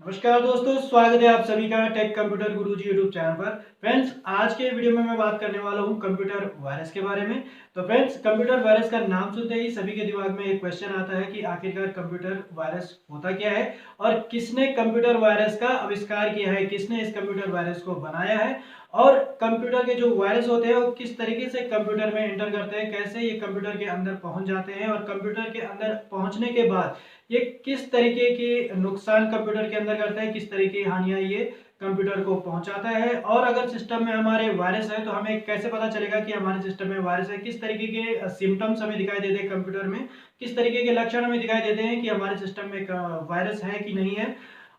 नमस्कार दोस्तों, स्वागत है आप सभी का टेक कंप्यूटर गुरुजी यूट्यूब चैनल पर। फ्रेंड्स, आज के वीडियो में मैं बात करने वाला हूं कंप्यूटर वायरस के बारे में। तो फ्रेंड्स, कंप्यूटर वायरस का नाम सुनते ही सभी के दिमाग में एक क्वेश्चन आता है कि आखिरकार कंप्यूटर वायरस होता क्या है और किसने कंप्यूटर वायरस का आविष्कार किया है, किसने इस कंप्यूटर वायरस को बनाया है और कंप्यूटर के जो वायरस होते हैं वो किस तरीके से कंप्यूटर में एंटर करते हैं, कैसे ये कंप्यूटर के अंदर पहुंच जाते हैं और कंप्यूटर के अंदर पहुंचने के बाद ये किस तरीके के नुकसान कंप्यूटर के अंदर करता है, किस तरीके की हानियां ये कंप्यूटर को पहुंचाता है। और अगर सिस्टम में हमारे वायरस है तो हमें कैसे पता चलेगा कि हमारे सिस्टम में वायरस है, किस तरीके के सिम्टम्स हमें दिखाई देते हैं कंप्यूटर में, किस तरीके के लक्षण हमें दिखाई देते हैं कि हमारे सिस्टम में वायरस है कि नहीं है।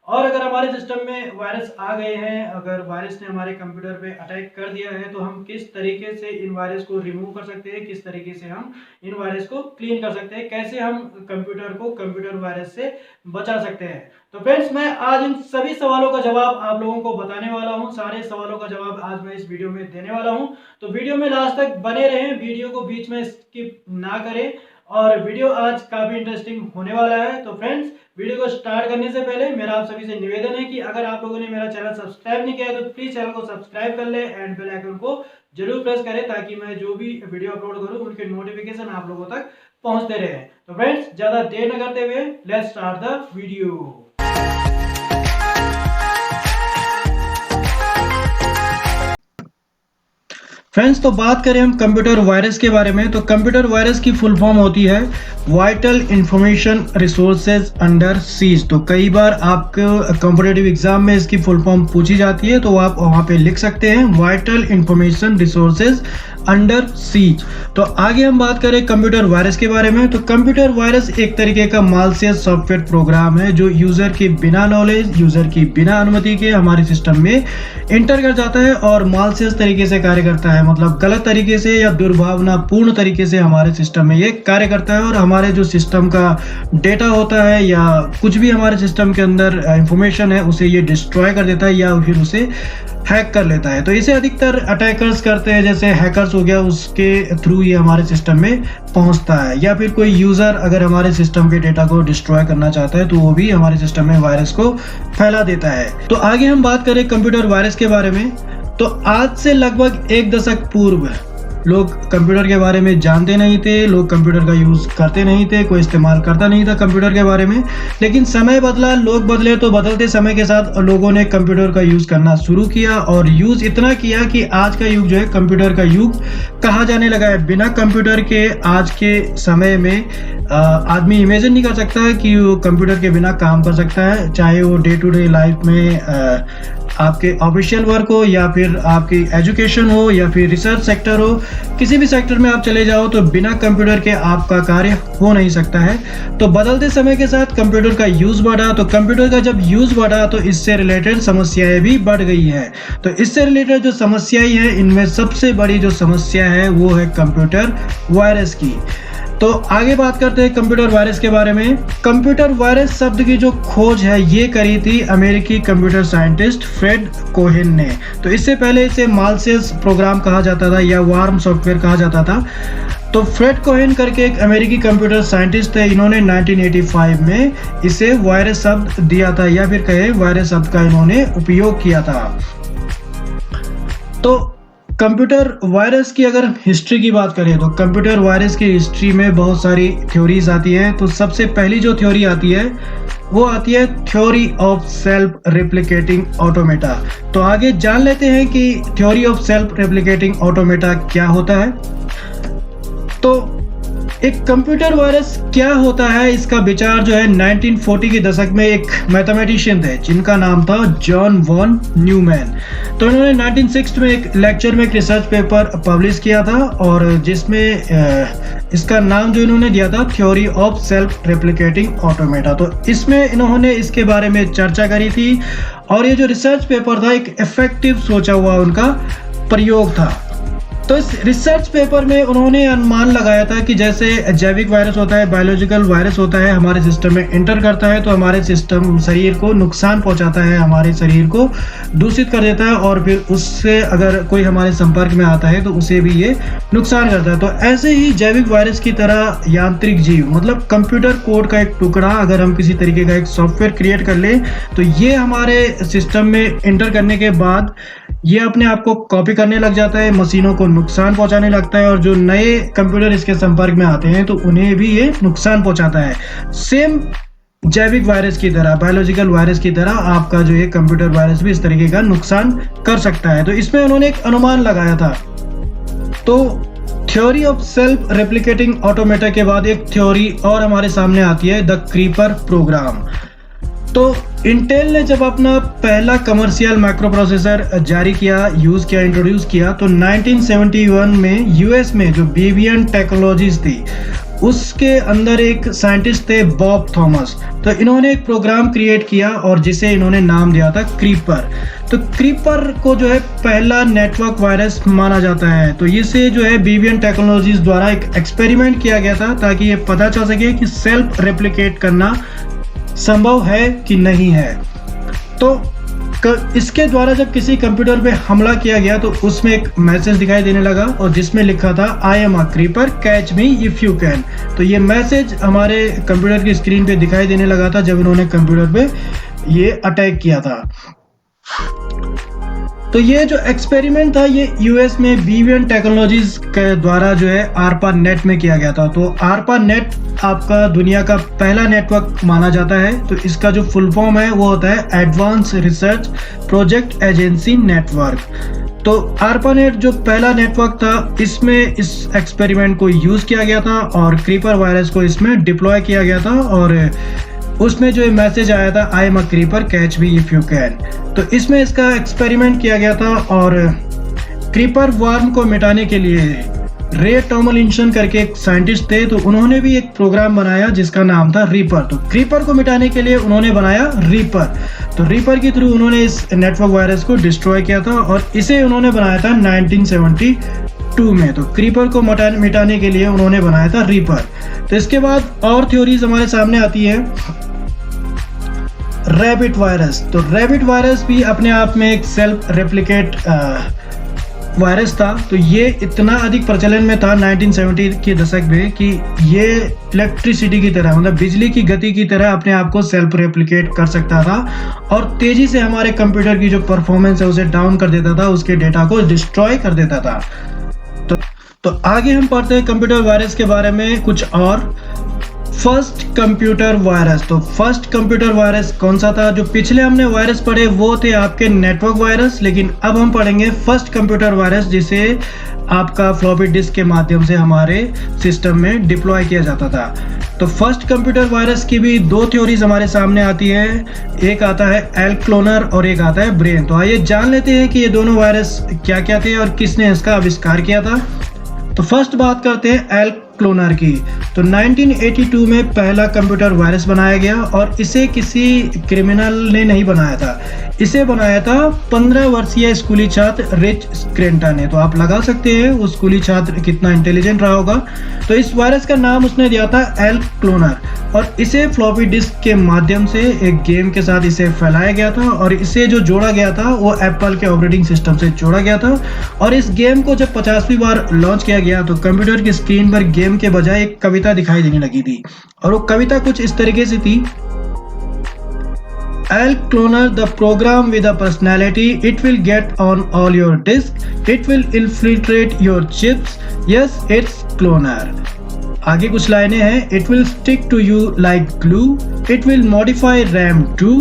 और अगर हमारे सिस्टम में वायरस आ गए हैं, अगर वायरस ने हमारे कंप्यूटर पे अटैक कर दिया है तो हम किस तरीके से इन वायरस को रिमूव कर सकते हैं, किस तरीके से हम इन वायरस को क्लीन कर सकते हैं, कैसे हम कंप्यूटर को कंप्यूटर वायरस से बचा सकते हैं। तो फ्रेंड्स, मैं आज इन सभी सवालों का जवाब आप लोगों को बताने वाला हूं। सारे सवालों का जवाब आज मैं इस वीडियो में देने वाला हूं, तो वीडियो में लास्ट तक बने रहें, वीडियो को बीच में स्किप ना करें और वीडियो आज काफी इंटरेस्टिंग होने वाला है। तो फ्रेंड्स, वीडियो को स्टार्ट करने से पहले मेरा आप सभी से निवेदन है कि अगर आप लोगों ने मेरा चैनल सब्सक्राइब नहीं किया है तो प्लीज चैनल को सब्सक्राइब कर ले एंड बेल आइकन को जरूर प्रेस करें ताकि मैं जो भी वीडियो अपलोड करूं उनके नोटिफिकेशन आप लोगों तक पहुंचते रहे। तो फ्रेंड्स, ज्यादा देर न करते हुए let's start the video. Friends, तो बात करें हम कंप्यूटर वायरस के बारे में, तो कंप्यूटर वायरस की फुल फॉर्म होती है vital information resources under seize. तो कई बार आपको कॉम्पिटिटिव एग्जाम में इसकी फुल फॉर्म पूछी जाती है तो आप वहां पे लिख सकते हैं vital information resources under seize. तो आगे हम बात करें कंप्यूटर वायरस के बारे में, तो कंप्यूटर वायरस एक तरीके का मालसियस सॉफ्टवेयर प्रोग्राम है जो यूजर के बिना नॉलेज, यूजर की बिना अनुमति के हमारे सिस्टम में एंटर कर जाता है और मालसियस तरीके से कार्य करता है, मतलब गलत तरीके से या दुर्भावनापूर्ण तरीके से हमारे सिस्टम में ये कार्य करता है और हमारे जो सिस्टम का डेटा होता है या कुछ भी हमारे सिस्टम के अंदर इंफॉर्मेशन है उसे ये डिस्ट्रॉय कर देता है या फिर उसे हैक कर लेता है। तो इसे अधिकतर अटैकर्स करते हैं, जैसे हैकर्स हो गया, उसके थ्रू ये हमारे सिस्टम में पहुंचता है, या फिर कोई यूजर अगर हमारे सिस्टम के डेटा को डिस्ट्रॉय करना चाहता है तो वो भी हमारे सिस्टम में वायरस को फैला देता है। तो आगे हम बात करें कंप्यूटर वायरस के बारे में, तो आज से लगभग एक दशक पूर्व लोग कंप्यूटर के बारे में जानते नहीं थे, लोग कंप्यूटर का यूज करते नहीं थे, कोई इस्तेमाल करता नहीं था कंप्यूटर के बारे में। लेकिन समय बदला, लोग बदले, तो बदलते समय के साथ लोगों ने कंप्यूटर का यूज करना शुरू किया और यूज इतना किया कि आज का युग जो है कंप्यूटर का युग कहा जाने लगा है। बिना कंप्यूटर के आज के समय में आदमी इमेजिन नहीं कर सकता है कि वो कंप्यूटर के बिना काम कर सकता है, चाहे वो डे टू डे लाइफ में आपके ऑफिशियल वर्क हो या फिर आपकी एजुकेशन हो या फिर रिसर्च सेक्टर हो, किसी भी सेक्टर में आप चले जाओ तो बिना कंप्यूटर के आपका कार्य हो नहीं सकता है। तो बदलते समय के साथ कंप्यूटर का यूज बढ़ा, तो कंप्यूटर का जब यूज बढ़ा तो इससे रिलेटेड समस्याएं भी बढ़ गई है। तो इससे रिलेटेड जो समस्याएं हैं, इनमें सबसे बड़ी जो समस्या है वो है कंप्यूटर वायरस की। तो आगे बात करते हैं कंप्यूटर वायरस के बारे में। कंप्यूटर वायरस शब्द की जो खोज है ये करी थी अमेरिकी कंप्यूटर साइंटिस्ट फ्रेड कोहेन ने। तो इससे पहले इसे मालसियस प्रोग्राम कहा जाता था या वार्म सॉफ्टवेयर कहा जाता था। तो फ्रेड कोहेन करके एक अमेरिकी कंप्यूटर साइंटिस्ट थे, इन्होंने 1985 में इसे वायरस शब्द दिया था या फिर कहे वायरस शब्द का इन्होंने उपयोग किया था। तो कंप्यूटर वायरस की अगर हिस्ट्री की बात करें तो कंप्यूटर वायरस की हिस्ट्री में बहुत सारी थ्योरीज आती है। तो सबसे पहली जो थ्योरी आती है वो आती है theory of self replicating automata. तो आगे जान लेते हैं कि theory of self replicating automata क्या होता है। तो एक कंप्यूटर वायरस क्या होता है, इसका विचार जो है 1940 के दशक में एक मैथमेटिशियन थे जिनका नाम था जॉन वॉन न्यूमैन। तो इन्होंने 1960 में एक लेक्चर में एक रिसर्च पेपर पब्लिश किया था और जिसमें इसका नाम जो इन्होंने दिया था theory of self replicating automata. तो इसमें इन्होंने इसके बारे में चर्चा करी थी और ये जो रिसर्च पेपर था एक इफेक्टिव सोचा हुआ उनका प्रयोग था। तो इस रिसर्च पेपर में उन्होंने अनुमान लगाया था कि जैसे जैविक वायरस होता है, बायोलॉजिकल वायरस होता है, हमारे सिस्टम में एंटर करता है तो हमारे सिस्टम शरीर को नुकसान पहुंचाता है, हमारे शरीर को दूषित कर देता है और फिर उससे अगर कोई हमारे संपर्क में आता है तो उसे भी ये नुकसान करता है। तो ऐसे ही जैविक वायरस की तरह यांत्रिक जीव मतलब कंप्यूटर कोड का एक टुकड़ा अगर हम किसी तरीके का एक सॉफ्टवेयर क्रिएट कर लें तो ये हमारे सिस्टम में एंटर करने के बाद ये अपने आप को कॉपी करने लग जाता है, मशीनों को नुकसान पहुंचाने लगता है और जो नए कंप्यूटर इसके संपर्क में आते हैं तो उन्हें भी ये नुकसान पहुंचाता है। सेम जैविक वायरस की तरह, बायोलॉजिकल वायरस की तरह आपका जो ये कंप्यूटर वायरस भी इस तरीके का नुकसान कर सकता है। तो इसमें उन्होंने एक अनुमान लगाया था। तो theory of self replicating automata के बाद एक थ्योरी और हमारे सामने आती है, द क्रीपर प्रोग्राम। तो इंटेल ने जब अपना पहला कमर्शियल माइक्रो प्रोसेसर जारी किया, यूज किया, इंट्रोड्यूस किया तो 1971 में यूएस में जो बीबीएन टेक्नोलॉजीज थी उसके अंदर एक साइंटिस्ट थे बॉब थॉमस। तो इन्होंने एक प्रोग्राम क्रिएट किया और जिसे इन्होंने नाम दिया था क्रीपर। तो क्रीपर को जो है पहला नेटवर्क वायरस माना जाता है। तो इसे जो है बीबीएन टेक्नोलॉजीज द्वारा एक एक्सपेरिमेंट किया गया था ताकि ये पता चल सके कि सेल्फ रेप्लिकेट करना संभव है कि नहीं है। तो इसके द्वारा जब किसी कंप्यूटर पे हमला किया गया तो उसमें एक मैसेज दिखाई देने लगा और जिसमें लिखा था I am a creeper catch me if you can. तो ये मैसेज हमारे कंप्यूटर की स्क्रीन पे दिखाई देने लगा था जब इन्होंने कंप्यूटर पे ये अटैक किया था। तो ये जो एक्सपेरिमेंट था ये यूएस में बीबीएन टेक्नोलॉजीज के द्वारा जो है आरपा नेट में किया गया था। तो आरपा नेट आपका दुनिया का पहला नेटवर्क माना जाता है। तो इसका जो फुल फॉर्म है वो होता है advance research project agency network. तो आरपा नेट जो पहला नेटवर्क था इसमें इस एक्सपेरिमेंट को यूज किया गया था और क्रीपर वायरस को इसमें डिप्लॉय किया गया था और उसमें जो मैसेज आया था I am a creeper catch me if you can. तो इसमें इसका एक्सपेरिमेंट किया गया था और क्रीपर वर्म को मिटाने के लिए रे टॉमलिंसन करके एक साइंटिस्ट थे। तो उन्होंने भी एक प्रोग्राम बनाया जिसका नाम था रीपर। तो क्रीपर को मिटाने के लिए उन्होंने बनाया रीपर। तो रीपर के थ्रू उन्होंने इस नेटवर्क वायरस को डिस्ट्रॉय किया था और इसे उन्होंने बनाया था 1972 में। तो क्रीपर को मिटाने के लिए उन्होंने बनाया था रीपर। तो इसके बाद और थ्योरीज हमारे सामने आती है रैबिट वायरस। तो रैबिट वायरस भी अपने आप में एक सेल्फ रेप्लिकेट वायरस था। तो ये इतना अधिक प्रचलन में था 1970 के दशक में कि ये इलेक्ट्रिसिटी की तरह मतलब बिजली की गति की तरह अपने आप को सेल्फ रेप्लिकेट कर सकता था और तेजी से हमारे कंप्यूटर की जो परफॉर्मेंस है उसे डाउन कर देता था, उसके डेटा को डिस्ट्रॉय कर देता था। तो आगे हम पढ़ते हैं कंप्यूटर वायरस के बारे में कुछ और। First computer virus. तो फर्स्ट कंप्यूटर वायरस कौन सा था? जो पिछले हमने वायरस पढ़े वो थे आपके नेटवर्क वायरस, लेकिन अब हम पढ़ेंगे फर्स्ट कंप्यूटर वायरस जिसे आपका फ्लॉपी डिस्क के माध्यम से हमारे सिस्टम में डिप्लॉय किया जाता था। तो फर्स्ट कंप्यूटर वायरस की भी दो थ्योरीज हमारे सामने आती है, एक आता है एल क्लोनर और एक आता है ब्रेन। तो आइए जान लेते हैं कि ये दोनों वायरस क्या क्या थे और किसने इसका आविष्कार किया था। तो फर्स्ट बात करते हैं एल क्लोनर की। तो 1982 में पहला कंप्यूटर वायरस बनाया गया और इसे किसी क्रिमिनल ने नहीं बनाया था, इसे बनाया था 15 वर्षीय स्कूली छात्र रिच स्क्रेंटा ने। तो आप लगा सकते हैं वो स्कूली छात्र कितना इंटेलिजेंट रहा होगा। तो इस वायरस का नाम उसने दिया था एल क्लोनर और इसे फ्लॉपी डिस्क के माध्यम से एक गेम के साथ इसे फैलाया गया था और इसे जो जोड़ा गया था वो एप्पल के ऑपरेटिंग सिस्टम से जोड़ा गया था। और इस गेम को जब 50वीं बार लॉन्च किया गया तो कंप्यूटर की स्क्रीन पर गेम के बजाय एक कविता दिखाई देने लगी थी और वो कविता कुछ इस तरीके से थी, I'll cloner the program with a personality. It will get on all your disk. It will infiltrate your chips. Yes, it's cloner. आगे कुछ लाइनें हैं, It will stick to you like glue. It will modify RAM to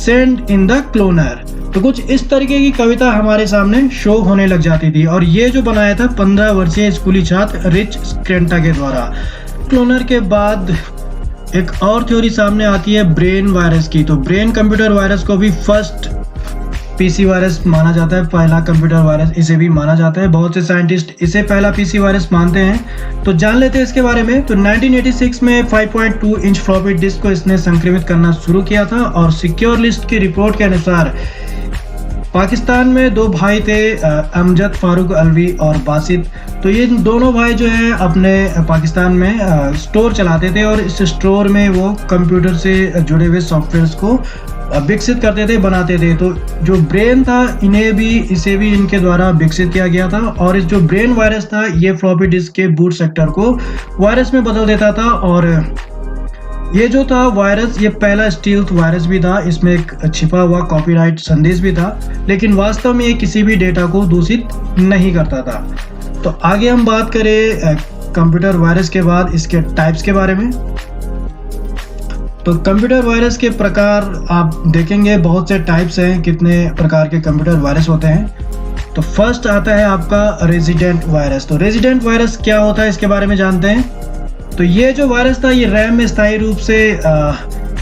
send in the cloner. तो कुछ इस तरीके की कविता हमारे सामने शो होने लग जाती थी और ये जो बनाया था 15 वर्षीय स्कूली छात्र रिच स्क्रेंटा के द्वारा। क्लोनर के बाद एक और थ्योरी सामने आती है ब्रेन वायरस की। तो ब्रेन कंप्यूटर वायरस को भी फर्स्ट पीसी वायरस माना जाता है, पहला कंप्यूटर वायरस इसे भी माना जाता है। बहुत से साइंटिस्ट इसे पहला पीसी वायरस मानते हैं। तो जान लेते हैं इसके बारे में। तो 1986 में 5.2 इंच फ्लॉपी डिस्क को इसने संक्रमित करना शुरू किया था और सिक्योर लिस्ट की रिपोर्ट के अनुसार पाकिस्तान में दो भाई थे, अमजद फारूक अलवी और बासित। तो ये दोनों भाई जो है अपने पाकिस्तान में स्टोर चलाते थे और इस स्टोर में वो कंप्यूटर से जुड़े हुए सॉफ्टवेयर्स को विकसित करते थे, बनाते थे। तो जो ब्रेन था इसे भी इनके द्वारा विकसित किया गया था और इस जो ब्रेन वायरस था ये फ्लॉपी डिस्क के बूट सेक्टर को वायरस में बदल देता था। और ये जो था वायरस, ये पहला स्टील्थ वायरस भी था, इसमें एक छिपा हुआ कॉपीराइट संदेश भी था, लेकिन वास्तव में ये किसी भी डेटा को दूषित नहीं करता था। तो आगे हम बात करें कंप्यूटर वायरस के बाद इसके टाइप्स के बारे में। तो कंप्यूटर वायरस के प्रकार आप देखेंगे, बहुत से टाइप्स हैं, कितने प्रकार के कंप्यूटर वायरस होते हैं। तो फर्स्ट आता है आपका रेजिडेंट वायरस। तो रेजिडेंट वायरस क्या होता है इसके बारे में जानते हैं। तो ये जो वायरस था ये रैम में स्थायी रूप से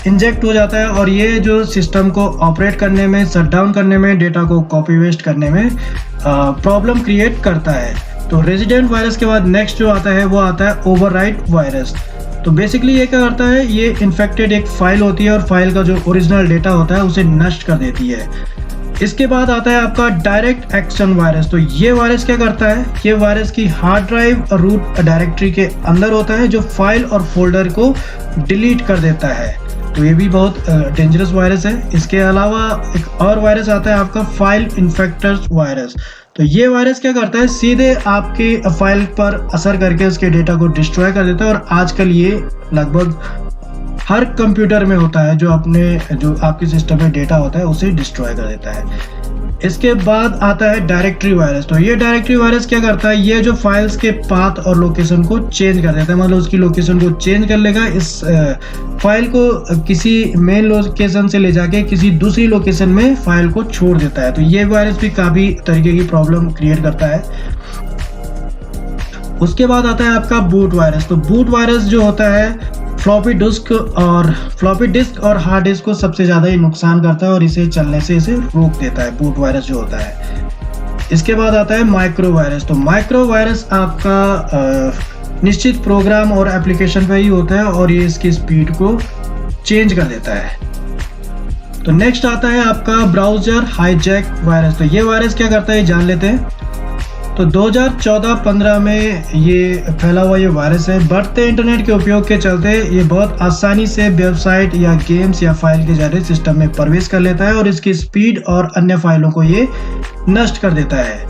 इंजेक्ट हो जाता है और ये जो सिस्टम को ऑपरेट करने में, शट डाउन करने में, डेटा को कॉपी वेस्ट करने में प्रॉब्लम क्रिएट करता है। तो रेजिडेंट वायरस के बाद नेक्स्ट जो आता है वो आता है ओवरराइट वायरस। तो बेसिकली ये क्या करता है, ये इन्फेक्टेड एक फाइल होती है और फाइल का जो ओरिजिनल डेटा होता है उसे नष्ट कर देती है। इसके बाद आता है आपका डायरेक्ट एक्शन वायरस। तो ये वायरस क्या करता है, ये वायरस की हार्ड ड्राइव रूट डायरेक्टरी के अंदर होता है जो फाइल और फोल्डर को डिलीट कर देता है। तो ये भी बहुत डेंजरस वायरस है। इसके अलावा एक और वायरस आता है आपका फाइल इन्फेक्टर्स वायरस। तो ये वायरस क्या करता है, सीधे आपके फाइल पर असर करके उसके डेटा को डिस्ट्रॉय कर देता है और आजकल ये लगभग हर कंप्यूटर में होता है, जो आपके सिस्टम में डेटा होता है उसे डिस्ट्रॉय कर देता है। इसके बाद आता है डायरेक्टरी वायरस। तो ये डायरेक्टरी वायरस क्या करता है, ये जो फाइल्स के पाथ और लोकेशन को चेंज कर देता है, मतलब उसकी लोकेशन को चेंज कर लेगा, इस फाइल को किसी मेन लोकेशन से ले जाके किसी दूसरी लोकेशन में फाइल को छोड़ देता है। तो ये वायरस भी काफी तरीके की प्रॉब्लम क्रिएट करता है। उसके बाद आता है आपका बूट वायरस। तो बूट वायरस जो होता है फ्लॉपी डिस्क और हार्ड डिस्क को सबसे ज़्यादा ही नुकसान करता है और इसे चलने से इसे रोक देता है, बूट वायरस जो होता है। इसके बाद आता है माइक्रो वायरस। तो माइक्रो वायरस आपका निश्चित प्रोग्राम और एप्लीकेशन पे ही होता है और ये इसकी स्पीड को चेंज कर देता है। तो नेक्स्ट आता है आपका ब्राउजर हाईजैक वायरस। तो ये वायरस क्या करता है जान लेते हैं। तो 2014-15 में ये फैला हुआ ये वायरस है। बढ़ते इंटरनेट के उपयोग के चलते ये बहुत आसानी से वेबसाइट या गेम्स या फाइल के जरिए सिस्टम में प्रवेश कर लेता है और इसकी स्पीड और अन्य फाइलों को ये नष्ट कर देता है।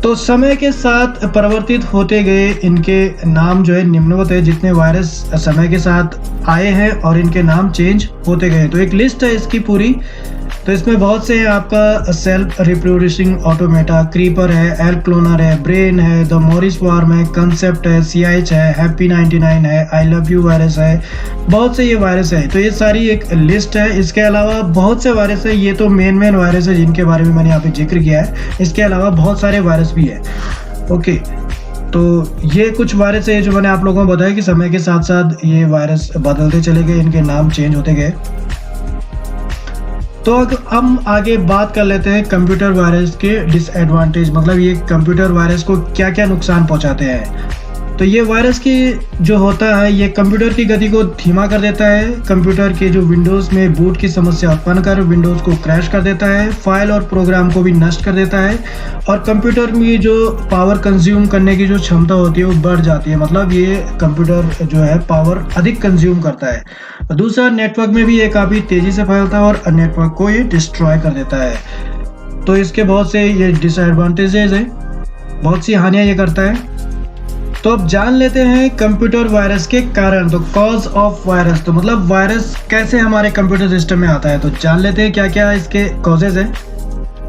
तो समय के साथ परिवर्तित होते गए इनके नाम जो है निम्नवत है, जितने वायरस समय के साथ आए हैं और इनके नाम चेंज होते गए। तो एक लिस्ट है इसकी पूरी। तो इसमें बहुत से आपका सेल्फ रिप्रोड्यूसिंग ऑटोमेटा, क्रीपर है, एल क्लोनर है, ब्रेन है, द मॉरिस वार्म है, कंसेप्ट है, CH है, हैप्पी 99 है, आई लव यू वायरस है, बहुत से ये वायरस है। तो ये सारी एक लिस्ट है। इसके अलावा बहुत से वायरस है, ये तो मेन वायरस है जिनके बारे में मैंने यहाँ पे जिक्र किया है। इसके अलावा बहुत सारे वायरस भी है। ओके, तो ये कुछ वायरस है जो मैंने आप लोगों को बताया कि समय के साथ साथ ये वायरस बदलते चले गए, इनके नाम चेंज होते गए। तो हम आगे बात कर लेते हैं कंप्यूटर वायरस के डिसएडवांटेज, मतलब ये कंप्यूटर वायरस को क्या क्या नुकसान पहुंचाते हैं। तो ये वायरस की जो होता है ये कंप्यूटर की गति को धीमा कर देता है, कंप्यूटर के जो विंडोज़ में बूट की समस्या उत्पन्न कर विंडोज़ को क्रैश कर देता है, फाइल और प्रोग्राम को भी नष्ट कर देता है और कंप्यूटर में जो पावर कंज्यूम करने की जो क्षमता होती है वो बढ़ जाती है, मतलब ये कंप्यूटर जो है पावर अधिक कंज्यूम करता है। दूसरा, नेटवर्क में भी ये काफ़ी तेज़ी से फैलता है और नेटवर्क को ये डिस्ट्रॉय कर देता है। तो इसके बहुत से ये डिसएडवांटेजेस हैं, बहुत सी हानियाँ ये करता है। तो अब जान लेते हैं कंप्यूटर वायरस के कारण। तो कॉज ऑफ वायरस, तो मतलब वायरस कैसे हमारे कंप्यूटर सिस्टम में आता है। तो जान लेते हैं क्या क्या इसके कॉजेज हैं।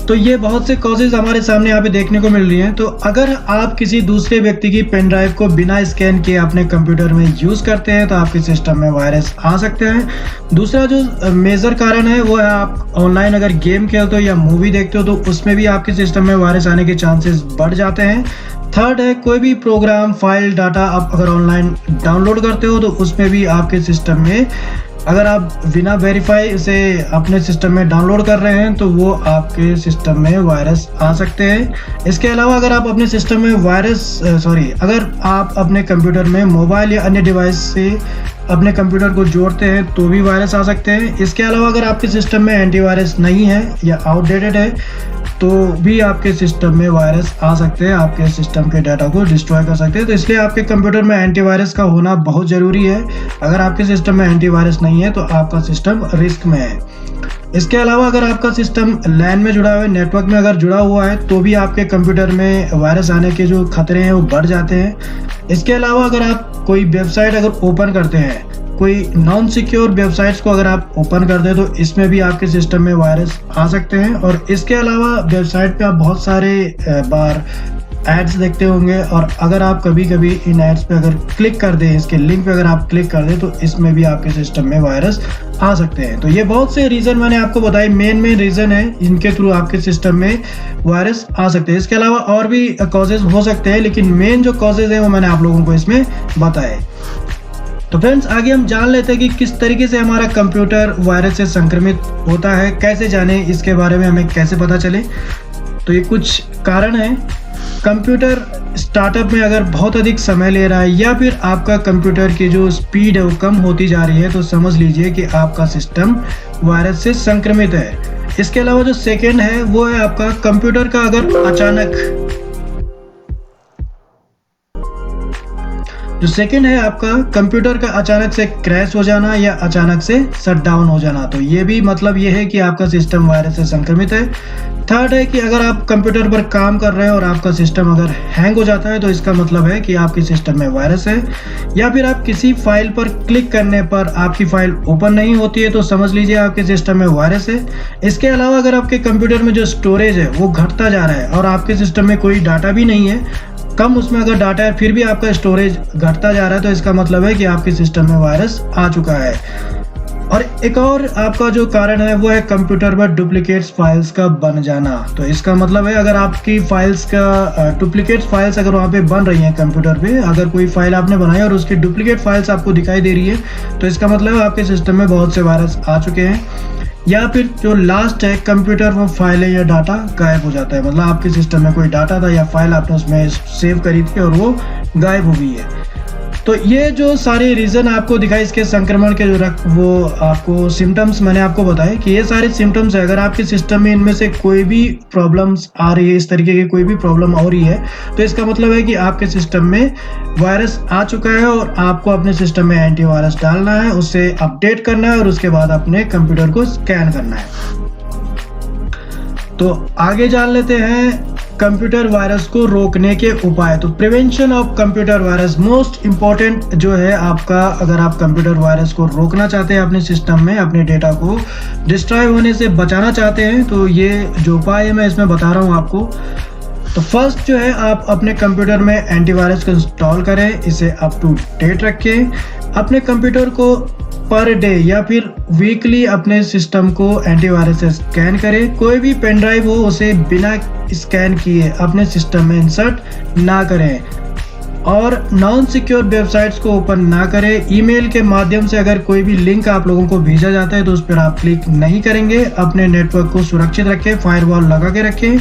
तो ये बहुत से कॉजेज हमारे सामने यहाँ पे देखने को मिल रही हैं। तो अगर आप किसी दूसरे व्यक्ति की पेन ड्राइव को बिना स्कैन किए अपने कंप्यूटर में यूज़ करते हैं तो आपके सिस्टम में वायरस आ सकते हैं। दूसरा जो मेजर कारण है वो है आप ऑनलाइन अगर गेम खेलते हो या मूवी देखते हो तो उसमें भी आपके सिस्टम में वायरस आने के चांसेस बढ़ जाते हैं। थर्ड है कोई भी प्रोग्राम, फाइल, डाटा आप अगर ऑनलाइन डाउनलोड करते हो तो उसमें भी आपके सिस्टम में अगर आप बिना वेरीफाई से अपने सिस्टम में डाउनलोड कर रहे हैं तो वो आपके सिस्टम में वायरस आ सकते हैं। इसके अलावा अगर आप अपने सिस्टम में अगर आप अपने कंप्यूटर में मोबाइल या अन्य डिवाइस से अपने कंप्यूटर को जोड़ते हैं तो भी वायरस आ सकते हैं। इसके अलावा अगर आपके सिस्टम में एंटीवायरस नहीं है या आउटडेटेड है तो भी आपके सिस्टम में वायरस आ सकते हैं, आपके सिस्टम के डाटा को डिस्ट्रॉय कर सकते हैं। तो इसलिए आपके कंप्यूटर में एंटीवायरस का होना बहुत ज़रूरी है। अगर आपके सिस्टम में एंटीवायरस नहीं है तो आपका सिस्टम रिस्क में है। इसके अलावा अगर आपका सिस्टम लैन में जुड़ा हुआ है, नेटवर्क में अगर जुड़ा हुआ है तो भी आपके कंप्यूटर में वायरस आने के जो खतरे हैं वो बढ़ जाते हैं। इसके अलावा अगर आप कोई वेबसाइट अगर ओपन करते हैं, कोई नॉन सिक्योर वेबसाइट्स को अगर आप ओपन कर दें तो इसमें भी आपके सिस्टम में वायरस आ सकते हैं। और इसके अलावा वेबसाइट पे आप बहुत सारे बार एड्स देखते होंगे और अगर आप कभी कभी इन एड्स पे अगर क्लिक कर दें, इसके लिंक पे अगर आप क्लिक कर दें तो इसमें भी आपके सिस्टम में वायरस आ सकते हैं। तो ये बहुत से रीज़न मैंने आपको बताए, मेन रीज़न है इनके थ्रू आपके सिस्टम में वायरस आ सकते हैं। इसके अलावा और भी कॉजेज हो सकते हैं लेकिन मेन जो कॉजेज हैं वो मैंने आप लोगों को इसमें बताए। तो फ्रेंड्स आगे हम जान लेते हैं कि किस तरीके से हमारा कंप्यूटर वायरस से संक्रमित होता है, कैसे जाने इसके बारे में हमें कैसे पता चले। तो ये कुछ कारण हैं। कंप्यूटर स्टार्टअप में अगर बहुत अधिक समय ले रहा है या फिर आपका कंप्यूटर की जो स्पीड है वो कम होती जा रही है तो समझ लीजिए कि आपका सिस्टम वायरस से संक्रमित है। इसके अलावा जो सेकेंड है वो है आपका कंप्यूटर का अगर अचानक से क्रैश हो जाना या अचानक से शट डाउन हो जाना, तो ये भी मतलब ये है कि आपका सिस्टम वायरस से संक्रमित है। थर्ड है कि अगर आप कंप्यूटर पर काम कर रहे हैं और आपका सिस्टम अगर हैंग हो जाता है तो इसका मतलब है कि आपके सिस्टम में वायरस है। या फिर आप किसी फाइल पर क्लिक करने पर आपकी फाइल ओपन नहीं होती है तो समझ लीजिए आपके सिस्टम में वायरस है। इसके अलावा अगर आपके कंप्यूटर में जो स्टोरेज है वो घटता जा रहा है और आपके सिस्टम में कोई डाटा भी नहीं है, कम उसमें अगर डाटा है फिर भी आपका स्टोरेज घटता जा रहा है तो इसका मतलब है कि आपके सिस्टम में वायरस आ चुका है। और एक और आपका जो कारण है वो है कंप्यूटर पर डुप्लीकेट्स फाइल्स का बन जाना। तो इसका मतलब है अगर आपकी फाइल्स का डुप्लीकेट फाइल्स अगर वहाँ पे बन रही हैं कंप्यूटर पे, अगर कोई फाइल आपने बनाई और उसकी डुप्लीकेट फाइल्स आपको दिखाई दे रही है तो इसका मतलब है आपके सिस्टम में बहुत से वायरस आ चुके हैं। या फिर जो लास्ट है कंप्यूटर वो फाइलें या डाटा गायब हो जाता है, मतलब आपके सिस्टम में कोई डाटा था या फाइल आपने उसमें सेव करी थी और वो गायब हो गई है। तो ये जो सारे रीज़न आपको दिखाई इसके संक्रमण के जो वो आपको सिम्टम्स मैंने आपको बताए कि ये सारे सिम्टम्स है। अगर आपके सिस्टम में इनमें से कोई भी प्रॉब्लम्स आ रही है, इस तरीके की कोई भी प्रॉब्लम हो रही है तो इसका मतलब है कि आपके सिस्टम में वायरस आ चुका है और आपको अपने सिस्टम में एंटीवायरस डालना है, उससे अपडेट करना है और उसके बाद अपने कंप्यूटर को स्कैन करना है। तो आगे जान लेते हैं कंप्यूटर वायरस को रोकने के उपाय। तो prevention of computer virus most important जो है आपका, अगर आप कंप्यूटर वायरस को रोकना चाहते हैं अपने सिस्टम में, अपने डेटा को डिस्ट्रॉय होने से बचाना चाहते हैं तो ये जो उपाय है मैं इसमें बता रहा हूँ आपको। तो फर्स्ट जो है आप अपने कंप्यूटर में एंटीवायरस को इंस्टॉल करें, इसे अप टू डेट रखें। अपने कंप्यूटर को पर डे या फिर वीकली अपने सिस्टम को एंटीवायरस से स्कैन करें। कोई भी पेन ड्राइव हो उसे बिना स्कैन किए अपने सिस्टम में इंसर्ट ना करें और नॉन सिक्योर वेबसाइट्स को ओपन ना करें। ईमेल के माध्यम से अगर कोई भी लिंक आप लोगों को भेजा जाता है तो उस पर आप क्लिक नहीं करेंगे। अपने नेटवर्क को सुरक्षित रखें, फायरवॉल लगा के रखें।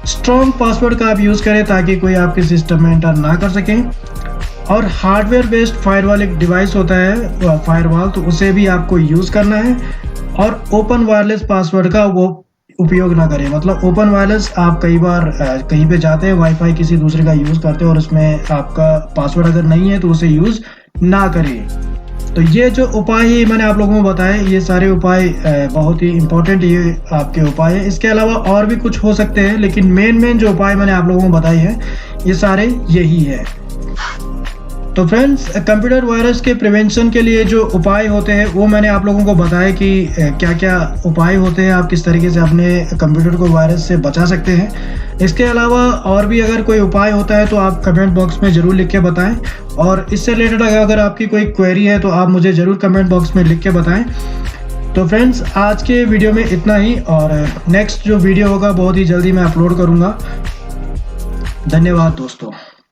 स्ट्रॉन्ग पासवर्ड का आप यूज़ करें ताकि कोई आपके सिस्टम में एंटर ना कर सकें। और हार्डवेयर बेस्ड फायरवॉल एक डिवाइस होता है फायरवॉल, तो उसे भी आपको यूज़ करना है। और ओपन वायरलेस पासवर्ड का वो उपयोग ना करें, मतलब ओपन वायरलेस आप कई बार कहीं पे जाते हैं, वाईफाई किसी दूसरे का यूज़ करते हैं और उसमें आपका पासवर्ड अगर नहीं है तो उसे यूज़ ना करें। तो ये जो उपाय है मैंने आप लोगों को बताए, ये सारे उपाय बहुत ही इंपॉर्टेंट ये आपके उपाय है। इसके अलावा और भी कुछ हो सकते हैं लेकिन मेन जो उपाय मैंने आप लोगों को बताए हैं ये सारे यही है। तो फ्रेंड्स कंप्यूटर वायरस के प्रिवेंशन के लिए जो उपाय होते हैं वो मैंने आप लोगों को बताया कि क्या क्या उपाय होते हैं, आप किस तरीके से अपने कंप्यूटर को वायरस से बचा सकते हैं। इसके अलावा और भी अगर कोई उपाय होता है तो आप कमेंट बॉक्स में ज़रूर लिख के बताएं और इससे रिलेटेड अगर आपकी कोई क्वेरी है तो आप मुझे ज़रूर कमेंट बॉक्स में लिख के बताएं। तो फ्रेंड्स आज के वीडियो में इतना ही और नेक्स्ट जो वीडियो होगा बहुत ही जल्दी मैं अपलोड करूँगा। धन्यवाद दोस्तों।